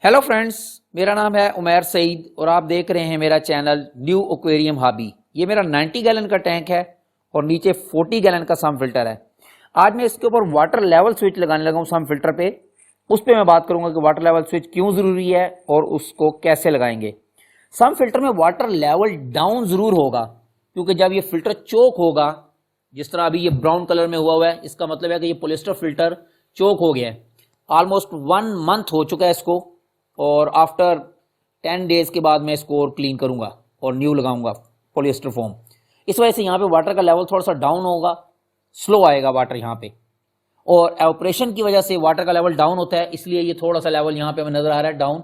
Hello friends, मेरा नाम है उमैर सईद और आप देख रहे हैं मेरा चैनल न्यू एक्वेरियम हॉबी। ये मेरा 90 गैलन का टैंक है और नीचे 40 गैलन का सम फिल्टर है। आज मैं इसके ऊपर वाटर लेवल स्विच लगाने लगा हूँ सम फिल्टर पे। उस पर मैं बात करूंगा कि वाटर लेवल स्विच क्यों ज़रूरी है और उसको कैसे लगाएंगे। सम फिल्टर में वाटर लेवल डाउन ज़रूर होगा क्योंकि जब ये फिल्टर चोक होगा, जिस तरह अभी ये ब्राउन कलर में हुआ है, इसका मतलब है कि ये पॉलिएस्टर फिल्टर चोक हो गया है। ऑलमोस्ट 1 मंथ हो चुका है इसको और आफ्टर 10 डेज के बाद मैं इसको और क्लीन करूंगा और न्यू लगाऊंगा पॉलिएस्टर फोम। इस वजह से यहाँ पे वाटर का लेवल थोड़ा सा डाउन होगा, स्लो आएगा वाटर यहाँ पे, और ऑपरेशन की वजह से वाटर का लेवल डाउन होता है, इसलिए ये थोड़ा सा लेवल यहाँ पे हमें नजर आ रहा है डाउन।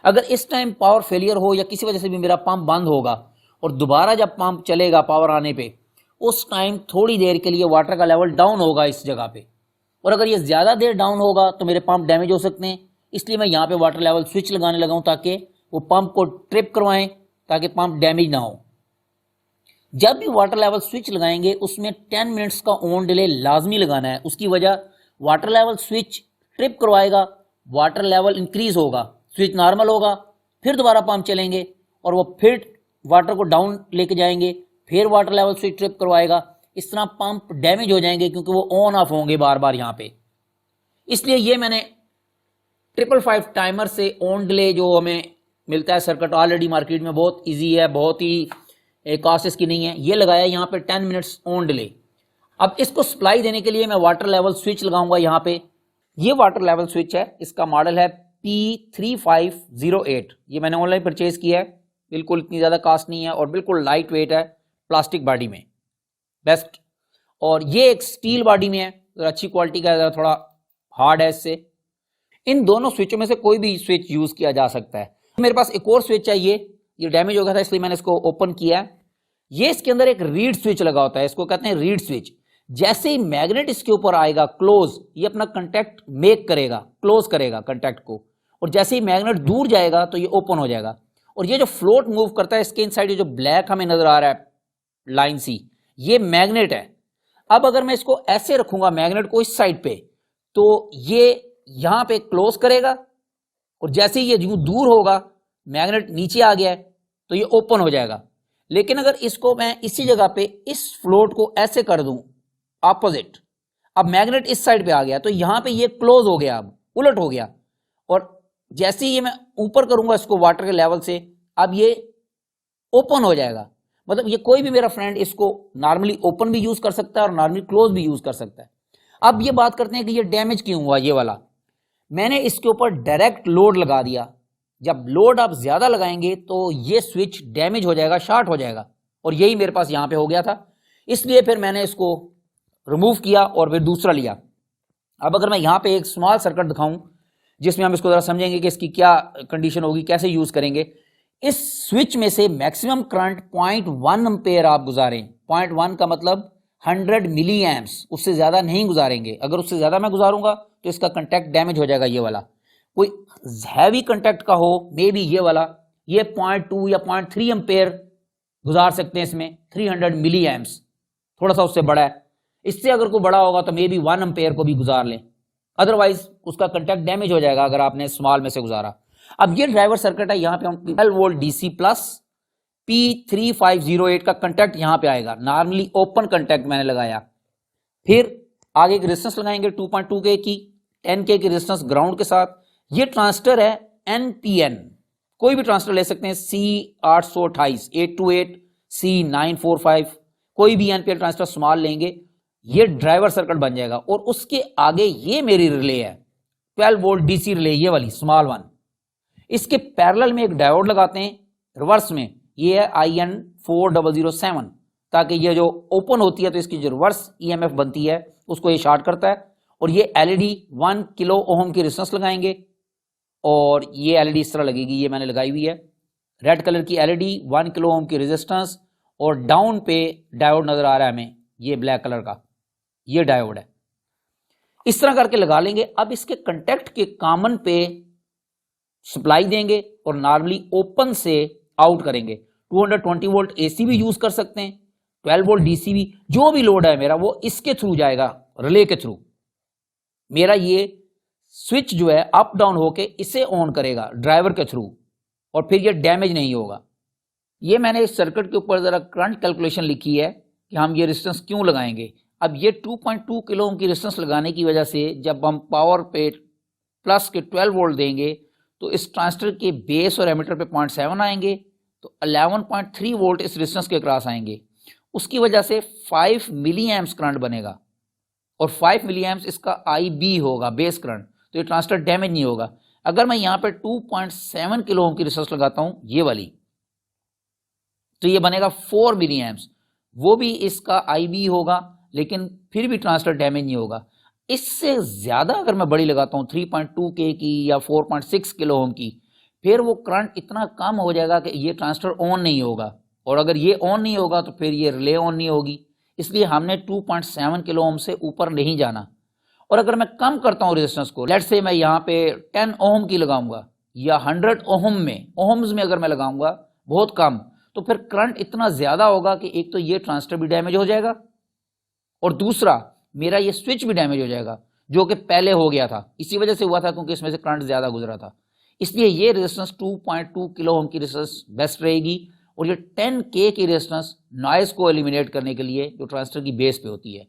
अगर इस टाइम पावर फेलियर हो या किसी वजह से भी मेरा पंप बंद होगा और दोबारा जब पंप चलेगा पावर आने पे, उस टाइम थोड़ी देर के लिए वाटर का लेवल डाउन होगा इस जगह पे, और अगर ये ज़्यादा देर डाउन होगा तो मेरे पंप डैमेज हो सकते हैं। इसलिए मैं यहाँ पे वाटर लेवल स्विच लगाने लगा हूँ ताकि वो पंप को ट्रिप करवाएं, ताकि पंप डैमेज ना हो। जब भी वाटर लेवल स्विच लगाएंगे उसमें 10 मिनट्स का ऑन डिले लाजमी लगाना है। उसकी वजह वाटर लेवल स्विच ट्रिप करवाएगा, वाटर लेवल इंक्रीज होगा, स्विच नॉर्मल होगा, फिर दोबारा पंप चलेंगे और वो फिर वाटर को डाउन लेके जाएंगे, फिर वाटर लेवल स्विच ट्रिप करवाएगा। इस तरह पंप डैमेज हो जाएंगे क्योंकि वो ऑन ऑफ होंगे बार बार यहाँ पे। इसलिए ये मैंने 555 टाइमर से ऑन डिले जो हमें मिलता है सर्किट ऑलरेडी मार्केट में, बहुत इजी है, बहुत ही कॉस्ट इसकी नहीं है, ये लगाया यहाँ पे 10 मिनट्स ऑन डिले। अब इसको सप्लाई देने के लिए मैं वाटर लेवल स्विच लगाऊंगा यहाँ पे। ये वाटर लेवल स्विच है, इसका मॉडल है P3508। ये मैंने ऑनलाइन परचेज किया है, बिल्कुल इतनी ज़्यादा कॉस्ट नहीं है और बिल्कुल लाइट वेट है, प्लास्टिक बॉडी में बेस्ट। और ये एक स्टील बॉडी में है, अच्छी क्वालिटी का है, थोड़ा हार्ड है इससे। इन दोनों स्विचों में से कोई भी स्विच यूज किया जा सकता है। मेरे पास एक और स्विच है, ये डैमेज हो गया था इसलिए मैंने इसको ओपन किया है। ये इसके अंदर एक रीड स्विच लगा होता है, इसको कहते हैं रीड स्विच। जैसे ही मैग्नेट इसके ऊपर आएगा क्लोज, ये अपना कंटेक्ट मेक करेगा, क्लोज करेगा कंटेक्ट को, और जैसे ही मैग्नेट दूर जाएगा तो ये ओपन हो जाएगा। और ये जो फ्लोट मूव करता है इसके इनसाइड, जो ब्लैक हमें नजर आ रहा है लाइन सी, ये मैग्नेट है। अब अगर मैं इसको ऐसे रखूंगा मैग्नेट को इस साइड पे, तो ये यहां पे क्लोज करेगा और जैसे ही ये दूर होगा, मैग्नेट नीचे आ गया है तो ये ओपन हो जाएगा। लेकिन अगर इसको मैं इसी जगह पे इस फ्लोट को ऐसे कर दूं ऑपोजिट, अब मैग्नेट इस साइड पे आ गया तो यहां पे ये क्लोज हो गया, अब उलट हो गया। और जैसे ही ये मैं ऊपर करूंगा इसको वाटर के लेवल से, अब ये ओपन हो जाएगा। मतलब ये कोई भी मेरा फ्रेंड इसको नॉर्मली ओपन भी यूज कर सकता है और नॉर्मली क्लोज भी यूज कर सकता है। अब ये बात करते हैं कि ये डैमेज क्यों हुआ। ये वाला मैंने इसके ऊपर डायरेक्ट लोड लगा दिया। जब लोड आप ज्यादा लगाएंगे तो ये स्विच डैमेज हो जाएगा, शॉर्ट हो जाएगा, और यही मेरे पास यहाँ पे हो गया था। इसलिए फिर मैंने इसको रिमूव किया और फिर दूसरा लिया। अब अगर मैं यहाँ पे एक स्मॉल सर्किट दिखाऊं जिसमें हम इसको जरा समझेंगे कि इसकी क्या कंडीशन होगी, कैसे यूज करेंगे। इस स्विच में से मैक्सिमम करंट 0.1 एम्पेयर आप गुजारें। 0.1 का मतलब 100 मिली एम्प्स, उससे ज्यादा नहीं गुजारेंगे। अगर उससे ज्यादा मैं गुजारूंगा तो इसका कंटेक्ट डैमेज हो जाएगा। ये वाला कोई हैवी कंटेक्ट का हो, मे बी ये वाला, ये 0.2 या 0.3 एम्पेयर गुजार सकते हैं इसमें। 300 मिली एम्प्स थोड़ा सा उससे बड़ा है, इससे अगर कोई बड़ा होगा तो मे बी 1 एम्पेयर को भी गुजार लें, अदरवाइज उसका कंटेक्ट डैमेज हो जाएगा अगर आपने स्मॉल में से गुजारा। अब ये ड्राइवर सर्किट है, यहाँ पे हम 12 वोल्ट डीसी प्लस P3508 का कंटेक्ट यहाँ पे आएगा। नॉर्मली ओपन कंटेक्ट मैंने लगाया। फिर आगे एक रेजिस्टेंस लगाएंगे 2.2 के की, 10 के रेजिस्टेंस ग्राउंड के साथ। ये ट्रांजिस्टर है NPN, कोई भी ट्रांजिस्टर ले सकते हैं, C828, 828, C945, कोई भी NPN ट्रांजिस्टर स्मॉल लेंगे, ये ड्राइवर सर्किट बन जाएगा। और उसके आगे ये मेरी रिले है 12 वोल्ट डीसी रिले, ये वाली स्मॉल वन। इसके पैरेलल में एक डायोड लगाते हैं रिवर्स में, ये है IN4007, ताकि ये जो ओपन होती है तो इसकी जो रिवर्स EMF बनती है उसको ये शॉर्ट करता है। और ये LED 1 किलो ओम की रेजिस्टेंस लगाएंगे और ये LED इस तरह लगेगी, ये मैंने लगाई हुई है रेड कलर की LED 1 किलो ओम की रेजिस्टेंस, और डाउन पे डायोड नजर आ रहा है हमें, ये ब्लैक कलर का ये डायोड है। इस तरह करके लगा लेंगे। अब इसके कंटेक्ट के कॉमन पे सप्लाई देंगे और नॉर्मली ओपन से आउट करेंगे। 220 वोल्ट AC भी यूज कर सकते हैं, 12 वोल्ट DC भी, जो भी लोड है मेरा वो इसके थ्रू जाएगा, रिले के थ्रू। मेरा ये स्विच जो है अप डाउन होके इसे ऑन करेगा ड्राइवर के थ्रू, और फिर ये डैमेज नहीं होगा। ये मैंने इस सर्किट के ऊपर ज़रा करंट कैलकुलेशन लिखी है कि हम ये रेजिस्टेंस क्यों लगाएंगे। अब ये 2.2 किलो ओम की रेजिस्टेंस लगाने की वजह से जब हम पावर पे प्लस के 12 वोल्ट देंगे तो इस ट्रांजिस्टर के बेस और एमीटर पे 0.7 आएंगे, तो 11.3 वोल्ट इस रेजिस्टेंस के क्रॉस आएंगे। उसकी वजह से 5 मिली एम्प्स करंट बनेगा, और 5 मिली एम्प्स इसका IB होगा, बेस करंट, तो ये ट्रांजिस्टर डैमेज नहीं होगा। अगर मैं यहाँ पे 2.7 किलो ओम की रेजिस्टेंस लगाता हूँ ये वाली, तो ये बनेगा 4 मिली एम्प्स, वो भी इसका IB होगा, लेकिन फिर भी ट्रांजिस्टर डैमेज नहीं होगा। इससे ज़्यादा अगर मैं बड़ी लगाता हूँ 3.2 के की या 4.6 किलो ओम की, फिर वो करंट इतना कम हो जाएगा कि ये ट्रांजिस्टर ऑन नहीं होगा, और अगर ये ऑन नहीं होगा तो फिर ये रिले ऑन नहीं होगी। इसलिए हमने 2.7 किलो ओम से ऊपर नहीं जाना। और अगर मैं कम करता हूँ रेजिस्टेंस को, लेट्स से मैं यहाँ पे 10 ओम की लगाऊंगा या 100 ओम्स में अगर मैं लगाऊंगा बहुत कम, तो फिर करंट इतना ज़्यादा होगा कि एक तो ये ट्रांजिस्टर भी डैमेज हो जाएगा, और दूसरा मेरा ये स्विच भी डैमेज हो जाएगा, जो कि पहले हो गया था। इसी वजह से हुआ था क्योंकि इसमें से करंट ज़्यादा गुजरा था। इसलिए ये रेजिस्टेंस 2.2 किलो ओम की रेजिस्टेंस बेस्ट रहेगी, और ये 10K की रेजिस्टेंस नॉइज़ को एलिमिनेट करने के लिए जो ट्रांजिस्टर की बेस पे होती है।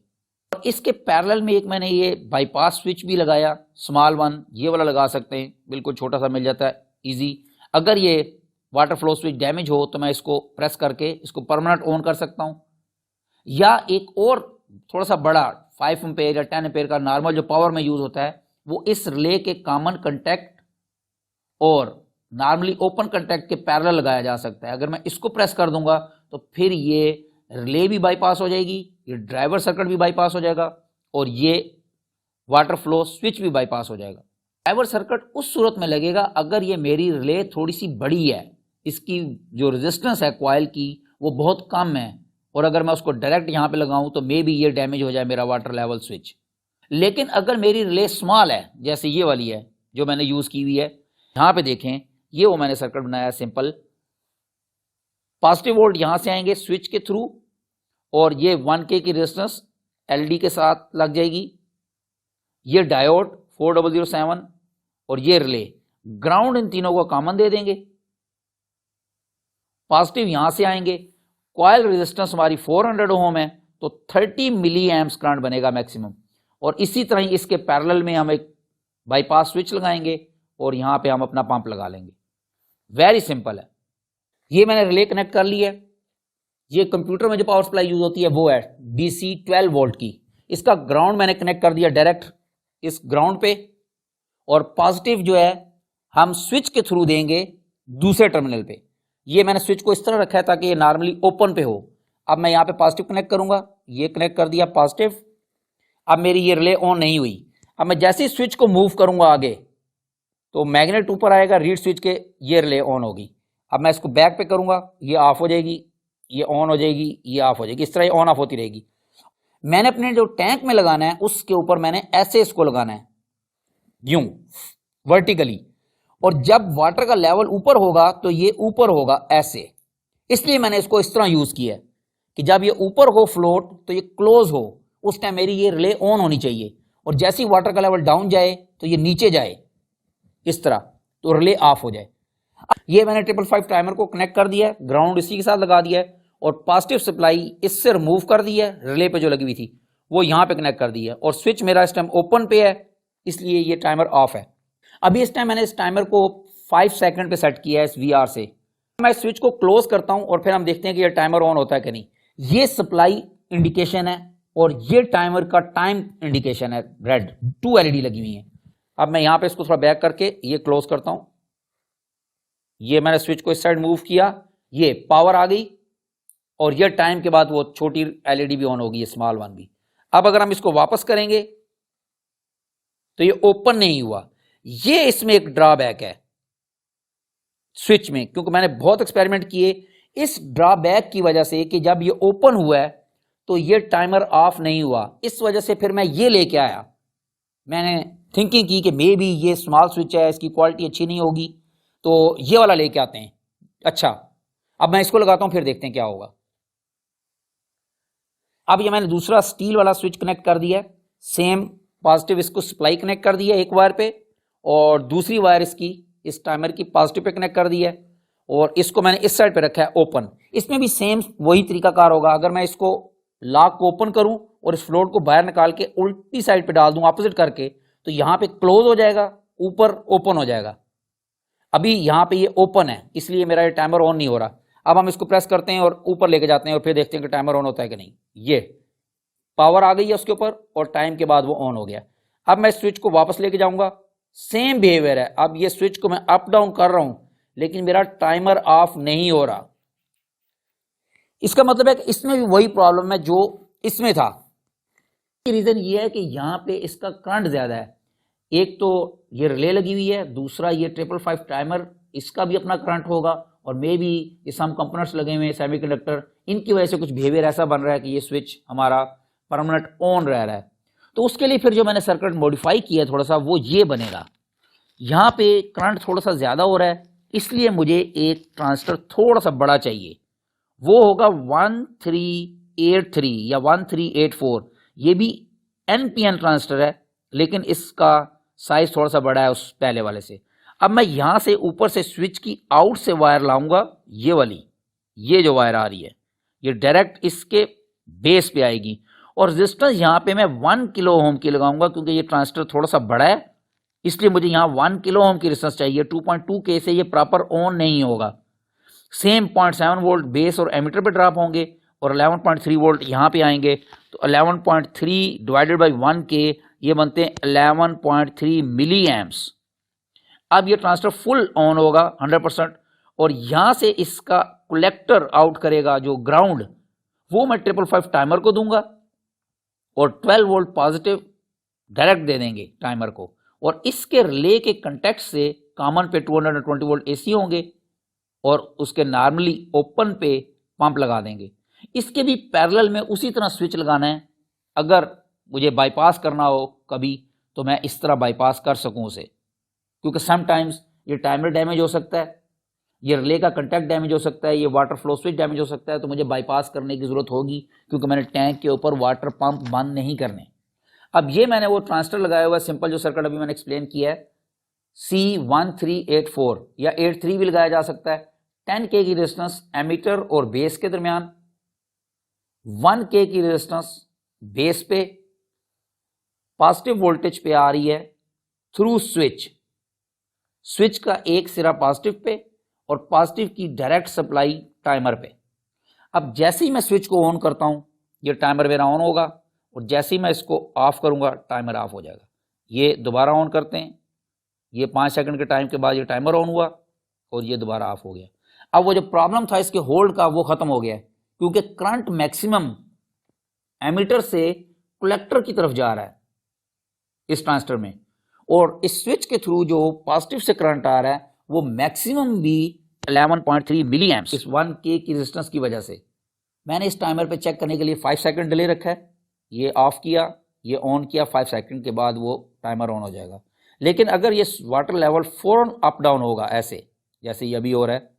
और इसके पैरेलल में एक मैंने ये बाईपास स्विच भी लगाया, स्मॉल वन, ये वाला लगा सकते हैं, बिल्कुल छोटा सा मिल जाता है ईजी। अगर ये वाटर फ्लो स्विच डैमेज हो तो मैं इसको प्रेस करके इसको परमानेंट ऑन कर सकता हूँ, या एक और थोड़ा सा बड़ा 5 एम्पेयर या 10 एम्पेयर का नॉर्मल जो पावर में यूज़ होता है, वो इस रिले के कॉमन कंटेक्ट और नॉर्मली ओपन कंटेक्ट के पैरेलल लगाया जा सकता है। अगर मैं इसको प्रेस कर दूंगा तो फिर ये रिले भी बाईपास हो जाएगी, ये ड्राइवर सर्किट भी बाईपास हो जाएगा, और ये वाटर फ्लो स्विच भी बाईपास हो जाएगा। ड्राइवर सर्किट उस सूरत में लगेगा अगर ये मेरी रिले थोड़ी सी बड़ी है, इसकी जो रेजिस्टेंस है कॉइल की वो बहुत कम है, और अगर मैं उसको डायरेक्ट यहाँ पे लगाऊं तो मे बी ये डैमेज हो जाए मेरा वाटर लेवल स्विच। लेकिन अगर मेरी रिले स्मॉल है, जैसे ये वाली है जो मैंने यूज़ की हुई है, यहाँ पे देखें, ये वो मैंने सर्किट बनाया सिंपल। पॉजिटिव वोल्ट यहाँ से आएंगे स्विच के थ्रू, और ये 1K की रेजिस्टेंस LED के साथ लग जाएगी। ये डायोड 4007 और ये रिले, ग्राउंड इन तीनों को कॉमन दे देंगे। पॉजिटिव यहाँ से आएंगे, कॉइल रेजिस्टेंस हमारी 400 ओम है, तो 30 मिली एम्प्स करंट बनेगा मैक्सिमम। और इसी तरह ही इसके पैरेलल में हम एक बाईपास स्विच लगाएंगे और यहाँ पे हम अपना पंप लगा लेंगे। वेरी सिंपल है। ये मैंने रिले कनेक्ट कर ली है। ये कंप्यूटर में जो पावर सप्लाई यूज होती है वो है DC 12 वोल्ट की। इसका ग्राउंड मैंने कनेक्ट कर दिया डायरेक्ट इस ग्राउंड पे, और पॉजिटिव जो है हम स्विच के थ्रू देंगे दूसरे टर्मिनल पे। ये मैंने स्विच को इस तरह रखा है ताकि ये नॉर्मली ओपन पे हो। अब मैं यहाँ पे पॉजिटिव कनेक्ट करूंगा, ये कनेक्ट कर दिया पॉजिटिव। अब मेरी ये रिले ऑन नहीं हुई। अब मैं जैसे ही स्विच को मूव करूंगा आगे तो मैग्नेट ऊपर आएगा, रीड स्विच के, ये रिले ऑन होगी। अब मैं इसको बैक पे करूंगा, ये ऑफ हो जाएगी, ये ऑन हो जाएगी, ये ऑफ हो जाएगी, इस तरह ये ऑन ऑफ होती रहेगी। मैंने अपने जो टैंक में लगाना है उसके ऊपर मैंने ऐसे इसको लगाना है, यूं वर्टिकली, और जब वाटर का लेवल ऊपर होगा तो ये ऊपर होगा ऐसे। इसलिए मैंने इसको इस तरह यूज किया है कि जब ये ऊपर हो फ्लोट तो ये क्लोज हो, उस टाइम मेरी ये रिले ऑन होनी चाहिए, और जैसे ही वाटर का लेवल डाउन जाए तो ये नीचे जाए इस तरह, तो रिले ऑफ हो जाए। ये मैंने 555 टाइमर को कनेक्ट कर दिया है, ग्राउंड इसी के साथ लगा दिया है, और पॉजिटिव सप्लाई इससे रिमूव कर दी है, रिले पे जो लगी हुई थी वो यहाँ पे कनेक्ट कर दी है, और स्विच मेरा इस टाइम ओपन पे है, इसलिए ये टाइमर ऑफ है। अभी इस टाइम मैंने इस टाइमर को 5 सेकंड पे सेट किया है इस VR से। मैं स्विच को क्लोज करता हूं और फिर हम देखते हैं कि ये टाइमर ऑन होता है कि नहीं। ये सप्लाई इंडिकेशन है और ये टाइमर का टाइम इंडिकेशन है, रेड 2 LED लगी हुई है। अब मैं यहाँ पे इसको थोड़ा बैक करके ये क्लोज करता हूं। ये मैंने स्विच को इस साइड मूव किया, ये पावर आ गई, और ये टाइम के बाद वो छोटी LED भी ऑन होगी, ये स्मॉल वन भी। अब अगर हम इसको वापस करेंगे तो ये ओपन नहीं हुआ। ये इसमें एक ड्रॉबैक है स्विच में, क्योंकि मैंने बहुत एक्सपेरिमेंट किए इस ड्रॉबैक की वजह से कि जब ये ओपन हुआ है तो ये टाइमर ऑफ नहीं हुआ। इस वजह से फिर मैं ये लेके आया, मैंने थिंकिंग की कि मे बी ये स्मॉल स्विच है, इसकी क्वालिटी अच्छी नहीं होगी, तो ये वाला लेके आते हैं। अच्छा, अब मैं इसको लगाता हूं, फिर देखते हैं क्या होगा। अब ये मैंने दूसरा स्टील वाला स्विच कनेक्ट कर दिया है, सेम पॉजिटिव इसको सप्लाई कनेक्ट कर दिया एक वायर पे, और दूसरी वायर इसकी इस टाइमर की पॉजिटिव पे कनेक्ट कर दी है और इसको मैंने इस साइड पे रखा है ओपन। इसमें भी सेम वही तरीकाकार होगा। अगर मैं इसको लॉक को ओपन करूं और इस फ्लोट को बाहर निकाल के उल्टी साइड पे डाल दूं अपोजिट करके, तो यहाँ पे क्लोज हो जाएगा, ऊपर ओपन हो जाएगा। अभी यहाँ पे ये ओपन है इसलिए मेरा ये टाइमर ऑन नहीं हो रहा। अब हम इसको प्रेस करते हैं और ऊपर लेके जाते हैं और फिर देखते हैं कि टाइमर ऑन होता है कि नहीं। ये पावर आ गई है उसके ऊपर और टाइम के बाद वो ऑन हो गया। अब मैं स्विच को वापस लेके जाऊंगा, सेम बिहेवियर है। अब ये स्विच को मैं अप डाउन कर रहा हूं लेकिन मेरा टाइमर ऑफ नहीं हो रहा। इसका मतलब है कि इसमें भी वही प्रॉब्लम है जो इसमें था। रीजन ये है कि यहाँ पे इसका करंट ज्यादा है। एक तो ये रिले लगी हुई है, दूसरा ये 555 टाइमर, इसका भी अपना करंट होगा और मे भी ये सम कंपोनेंट्स लगे हुए हैं सेमीकंडक्टर, इनकी वजह से कुछ बिहेवियर ऐसा बन रहा है कि ये स्विच हमारा परमानेंट ऑन रह रहा है। तो उसके लिए फिर जो मैंने सर्किट मॉडिफाई किया थोड़ा सा, वो ये बनेगा। यहाँ पे करंट थोड़ा सा ज़्यादा हो रहा है इसलिए मुझे एक ट्रांजिस्टर थोड़ा सा बड़ा चाहिए। वो होगा 1383 या 1384। ये भी NPN ट्रांजिस्टर है लेकिन इसका साइज थोड़ा सा बड़ा है उस पहले वाले से। अब मैं यहाँ से ऊपर से स्विच की आउट से वायर लाऊंगा, ये वाली, ये जो वायर आ रही है ये डायरेक्ट इसके बेस पे आएगी और रेजिस्टेंस यहाँ पे मैं 1 किलो ओम की लगाऊंगा क्योंकि ये ट्रांजिस्टर थोड़ा सा बड़ा है इसलिए मुझे यहाँ 1 किलो ओम की रेजिस्टेंस चाहिए। 2.2K से ये प्रॉपर ऑन नहीं होगा। सेम 0.7 वोल्ट बेस और एमीटर पे ड्रॉप होंगे और 11.3 वोल्ट यहाँ पे आएंगे। तो 11.3 डिवाइडेड बाई 1K ये बनते हैं 11.3 मिली एम्प्स। अब ये ट्रांजिस्टर फुल ऑन होगा 100% और यहाँ से इसका कलेक्टर आउट करेगा जो ग्राउंड, वो मैं 555 टाइमर को दूंगा और 12 वोल्ट पॉजिटिव डायरेक्ट दे देंगे टाइमर को और इसके रिले के कंटेक्ट से कॉमन पे 220 वोल्ट AC होंगे और उसके नॉर्मली ओपन पे पंप लगा देंगे। इसके भी पैरेलल में उसी तरह स्विच लगाना है। अगर मुझे बाईपास करना हो कभी तो मैं इस तरह बाईपास कर सकूं उसे, क्योंकि समटाइम्स ये टाइमर डैमेज हो सकता है, ये रिले का कंटेक्ट डैमेज हो सकता है, ये वाटर फ्लो स्विच डैमेज हो सकता है, तो मुझे बाईपास करने की ज़रूरत होगी क्योंकि मैंने टैंक के ऊपर वाटर पंप बंद नहीं करने। अब ये मैंने वो ट्रांजिस्टर लगाया हुआ है सिंपल जो सर्किट अभी मैंने एक्सप्लेन किया है, C1384 या 83 भी लगाया जा सकता है। 10K की रेजिस्टेंस एमीटर और बेस के दरमियान, 1K की रेजिस्टेंस बेस पे पॉजिटिव वोल्टेज पे आ रही है थ्रू स्विच। स्विच का एक सिरा पॉजिटिव पे और पॉजिटिव की डायरेक्ट सप्लाई टाइमर पे। अब जैसे ही मैं स्विच को ऑन करता हूं ये टाइमर मेरा ऑन होगा और जैसे ही मैं इसको ऑफ करूंगा टाइमर ऑफ हो जाएगा। ये दोबारा ऑन करते हैं, ये 5 सेकंड के टाइम के बाद ये टाइमर ऑन हुआ और ये दोबारा ऑफ हो गया। अब वो जो प्रॉब्लम था इसके होल्ड का वो खत्म हो गया है क्योंकि करंट मैक्सिमम एमीटर से कलेक्टर की तरफ जा रहा है इस ट्रांजिस्टर में और इस स्विच के थ्रू जो पॉजिटिव से करंट आ रहा है वो मैक्सिमम भी 11.3 मिली एम्प्स इस 1K की रेजिस्टेंस की वजह से। मैंने इस टाइमर पे चेक करने के लिए 5 सेकंड डिले रखा है। ये ऑफ किया, ये ऑन किया, 5 सेकंड के बाद वो टाइमर ऑन हो जाएगा। लेकिन अगर ये वाटर लेवल फौरन अप डाउन होगा ऐसे जैसे ये अभी हो रहा है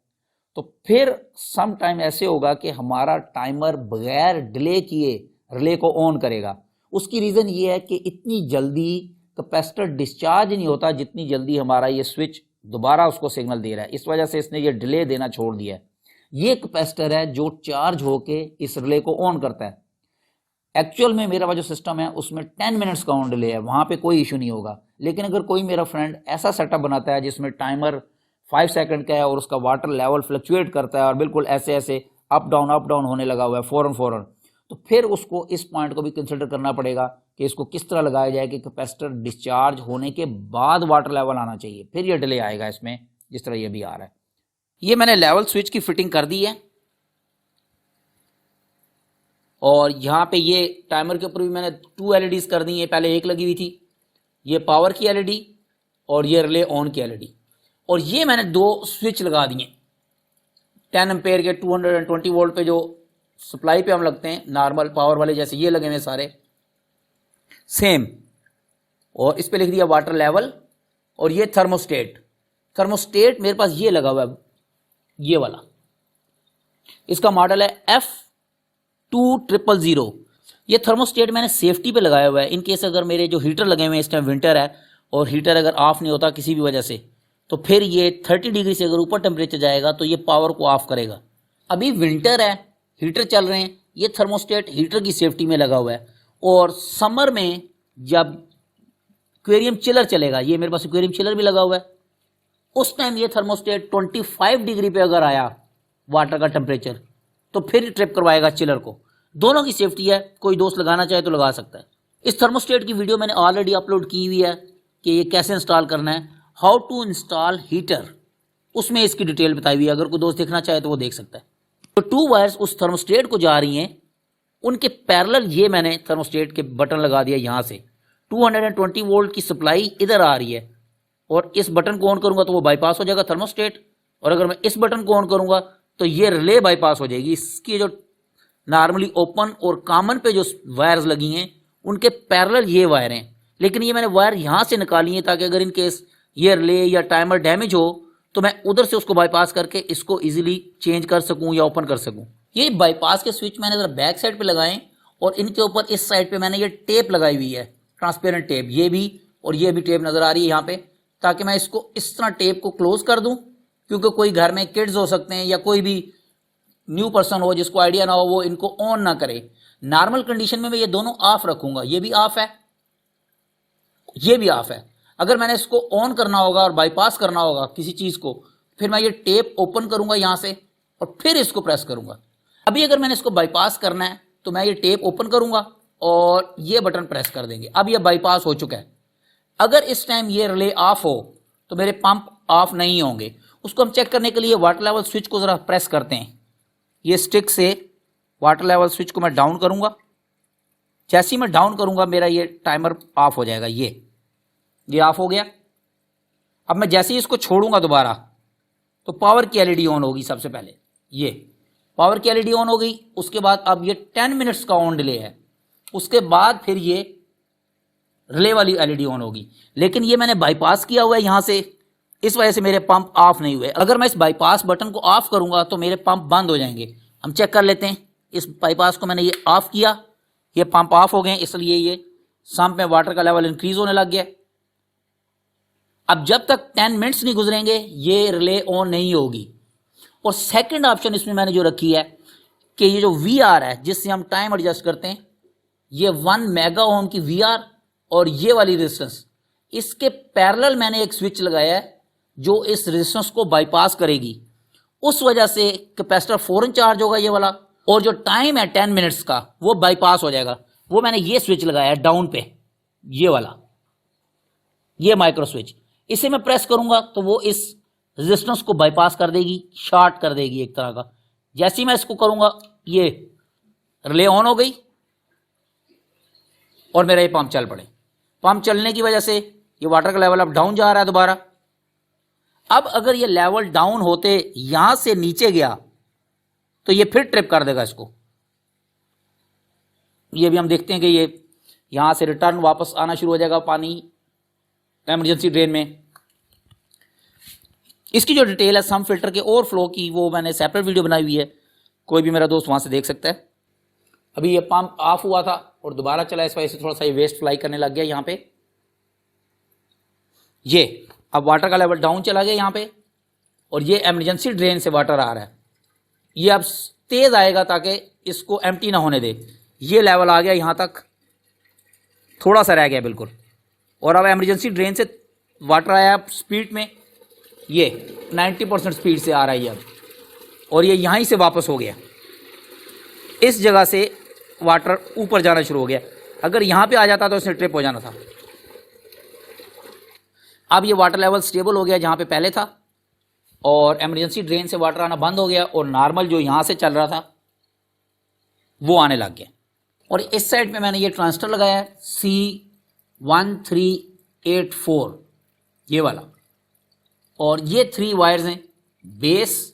तो फिर सम टाइम ऐसे होगा कि हमारा टाइमर बगैर डिले किए रिले को ऑन करेगा। उसकी रीज़न ये है कि इतनी जल्दी कैपेसिटर डिस्चार्ज नहीं होता जितनी जल्दी हमारा ये स्विच दोबारा उसको सिग्नल दे रहा है। इस वजह से इसने ये डिले देना छोड़ दिया है। ये कैपेसिटर है जो चार्ज होके इस रिले को ऑन करता है। एक्चुअल में मेरा जो सिस्टम है उसमें 10 मिनट्स का ऑन डिले है, वहाँ पे कोई इशू नहीं होगा। लेकिन अगर कोई मेरा फ्रेंड ऐसा सेटअप बनाता है जिसमें टाइमर 5 सेकंड का है और उसका वाटर लेवल फ्लक्चुएट करता है और बिल्कुल ऐसे ऐसे अप डाउन होने लगा हुआ है फ़ौरन, तो फिर उसको इस पॉइंट को भी कंसिडर करना पड़ेगा कि इसको किस तरह लगाया जाए कि कैपेसिटर डिस्चार्ज होने के बाद वाटर लेवल आना चाहिए, फिर ये डिले आएगा इसमें जिस तरह ये भी आ रहा है। ये मैंने लेवल स्विच की फिटिंग कर दी है और यहाँ पे ये टाइमर के ऊपर भी मैंने 2 LEDs कर दी है। पहले एक लगी हुई थी, ये पावर की LED और ये रिले ऑन की LED, और ये मैंने 2 स्विच लगा दिए 10 एम्पेयर के 220 वोल्ट पे जो सप्लाई पे हम लगते हैं नॉर्मल पावर वाले, जैसे ये लगे हुए सारे सेम, और इस पे लिख दिया वाटर लेवल। और ये थर्मोस्टेट मेरे पास ये लगा हुआ है, ये वाला, इसका मॉडल है F2000। ये थर्मोस्टेट मैंने सेफ्टी पे लगाया हुआ है इन केस अगर मेरे जो हीटर लगे हुए हैं इस टाइम विंटर है और हीटर अगर ऑफ नहीं होता किसी भी वजह से, तो फिर ये 30 डिग्री से अगर ऊपर टेम्परेचर जाएगा तो ये पावर को ऑफ करेगा। अभी विंटर है, हीटर चल रहे हैं, ये थर्मोस्टेट हीटर की सेफ्टी में लगा हुआ है। और समर में जब एक्वेरियम चिलर चलेगा, ये मेरे पास एक्वेरियम चिलर भी लगा हुआ है, उस टाइम ये थर्मोस्टेट 25 डिग्री पे अगर आया वाटर का टेम्परेचर तो फिर ट्रिप करवाएगा चिलर को। दोनों की सेफ्टी है, कोई दोस्त लगाना चाहे तो लगा सकता है। इस थर्मोस्टेट की वीडियो मैंने ऑलरेडी अपलोड की हुई है कि ये कैसे इंस्टॉल करना है, हाउ टू इंस्टॉल हीटर, उसमें इसकी डिटेल बताई हुई है। अगर कोई दोस्त देखना चाहे तो वो देख सकता है। तो 2 वायर्स उस थर्मोस्टेट को जा रही हैं, उनके पैरेलल ये मैंने थर्मोस्टेट के बटन लगा दिया। यहाँ से 220 वोल्ट की सप्लाई इधर आ रही है और इस बटन को ऑन करूंगा तो वो बाईपास हो जाएगा थर्मोस्टेट, और अगर मैं इस बटन को ऑन करूंगा तो ये रिले बाईपास हो जाएगी। इसकी जो नॉर्मली ओपन और कॉमन पे जो वायर्स लगी हैं उनके पैरेलल ये वायर हैं, लेकिन ये मैंने वायर यहाँ से निकाली है ताकि अगर इन केस ये रिले या टाइमर डैमेज हो तो मैं उधर से उसको बाईपास करके इसको इजीली चेंज कर सकूं या ओपन कर सकूं। ये बाईपास के स्विच मैंने जरा बैक साइड पे लगाए और इनके ऊपर इस साइड पे मैंने ये टेप लगाई हुई है, ट्रांसपेरेंट टेप, ये भी और ये भी टेप नज़र आ रही है यहाँ पे, ताकि मैं इसको इस तरह टेप को क्लोज कर दूं, क्योंकि कोई घर में किड्स हो सकते हैं या कोई भी न्यू पर्सन हो जिसको आइडिया ना हो, वो इनको ऑन ना करे। नॉर्मल कंडीशन में मैं ये दोनों ऑफ रखूंगा, ये भी ऑफ है, ये भी ऑफ है। अगर मैंने इसको ऑन करना होगा और बाईपास करना होगा किसी चीज़ को, फिर मैं ये टेप ओपन करूंगा यहाँ से और फिर इसको प्रेस करूंगा। अभी अगर मैंने इसको बाईपास करना है तो मैं ये टेप ओपन करूंगा और ये बटन प्रेस कर देंगे। अब ये बाईपास हो चुका है। अगर इस टाइम ये रिले ऑफ हो तो मेरे पंप ऑफ नहीं होंगे। उसको हम चेक करने के लिए वाटर लेवल स्विच को ज़रा प्रेस करते हैं। ये स्टिक से वाटर लेवल स्विच को मैं डाउन करूंगा। जैसे ही मैं डाउन करूंगा मेरा ये टाइमर ऑफ हो जाएगा। ये ऑफ हो गया। अब मैं जैसे ही इसको छोड़ूंगा दोबारा तो पावर की एलईडी ऑन होगी। सबसे पहले ये पावर की एलईडी ऑन हो गई। उसके बाद अब ये 10 मिनट्स का ऑन डिले है। उसके बाद फिर ये रिले वाली एलईडी ऑन होगी, लेकिन ये मैंने बाईपास किया हुआ है यहाँ से, इस वजह से मेरे पंप ऑफ नहीं हुए। अगर मैं इस बाईपास बटन को ऑफ करूंगा तो मेरे पंप बंद हो जाएंगे। हम चेक कर लेते हैं। इस बाईपास को मैंने ये ऑफ किया, ये पंप ऑफ हो गए, इसलिए ये सम्प में वाटर का लेवल इंक्रीज होने लग गया। अब जब तक 10 मिनट्स नहीं गुजरेंगे ये रिले ऑन नहीं होगी। और सेकंड ऑप्शन इसमें मैंने जो रखी है कि ये जो VR है जिससे हम टाइम एडजस्ट करते हैं, ये 1 मेगा ओम की VR और ये वाली रेजिस्टेंस, इसके पैरेलल मैंने एक स्विच लगाया है जो इस रेजिस्टेंस को बाईपास करेगी। उस वजह से कैपेसिटर फौरन चार्ज होगा ये वाला, और जो टाइम है 10 मिनट्स का वो बाईपास हो जाएगा। वो मैंने ये स्विच लगाया है डाउन पे, ये वाला, ये माइक्रो स्विच। इसे मैं प्रेस करूंगा तो वो इस रेजिस्टेंस को बाईपास कर देगी, शॉर्ट कर देगी एक तरह का। जैसे ही मैं इसको करूंगा ये रिले ऑन हो गई और मेरा ये पंप चल पड़े। पंप चलने की वजह से ये वाटर का लेवल अब डाउन जा रहा है दोबारा। अब अगर ये लेवल डाउन होते यहां से नीचे गया तो ये फिर ट्रिप कर देगा इसको। ये भी हम देखते हैं कि ये यहां से रिटर्न वापस आना शुरू हो जाएगा पानी इमरजेंसी ड्रेन में। इसकी जो डिटेल है सम फिल्टर के ओवरफ्लो की, वो मैंने सेपरेट वीडियो बनाई हुई है, कोई भी मेरा दोस्त वहां से देख सकता है। अभी ये पंप ऑफ हुआ था और दोबारा चला, इस वजह से थोड़ा सा ये वेस्ट फ्लाई करने लग गया यहाँ पे। ये अब वाटर का लेवल डाउन चला गया यहाँ पे, और ये इमरजेंसी ड्रेन से वाटर आ रहा है। ये अब तेज आएगा ताकि इसको एम्प्टी ना होने दे। ये लेवल आ गया यहाँ तक, थोड़ा सा रह गया बिल्कुल, और अब इमरजेंसी ड्रेन से वाटर आया स्पीड में, ये 90% स्पीड से आ रहा है अब, और ये यहीं से वापस हो गया। इस जगह से वाटर ऊपर जाना शुरू हो गया। अगर यहाँ पे आ जाता तो इसने ट्रिप हो जाना था। अब ये वाटर लेवल स्टेबल हो गया जहाँ पे पहले था, और इमरजेंसी ड्रेन से वाटर आना बंद हो गया, और नॉर्मल जो यहाँ से चल रहा था वो आने लग गया। और इस साइड पे मैंने ये ट्रांजिस्टर लगाया है C1384, ये वाला, और ये 3 वायर्स हैं, बेस,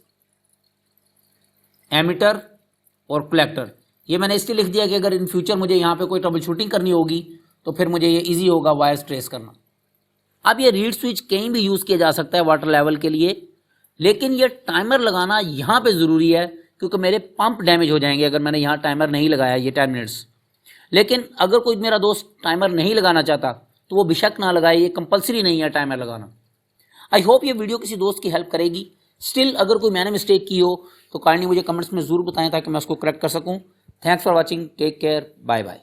एमीटर और कलेक्टर। ये मैंने इसलिए लिख दिया कि अगर इन फ्यूचर मुझे यहाँ पे कोई ट्रबल शूटिंग करनी होगी तो फिर मुझे ये इजी होगा वायर्स ट्रेस करना। अब ये रीड स्विच कहीं भी यूज़ किया जा सकता है वाटर लेवल के लिए, लेकिन ये टाइमर लगाना यहाँ पे ज़रूरी है क्योंकि मेरे पंप डैमेज हो जाएंगे अगर मैंने यहाँ टाइमर नहीं लगाया ये 10 मिनट्स। लेकिन अगर कोई मेरा दोस्त टाइमर नहीं लगाना चाहता तो वो बेशक ना लगाए, ये कंपलसरी नहीं है टाइमर लगाना। आई होप ये वीडियो किसी दोस्त की हेल्प करेगी। स्टिल अगर कोई मैंने मिस्टेक की हो तो काइंडली मुझे कमेंट्स में ज़रूर बताएं ताकि मैं उसको करेक्ट कर सकूं। Thanks for watching, take care, bye bye.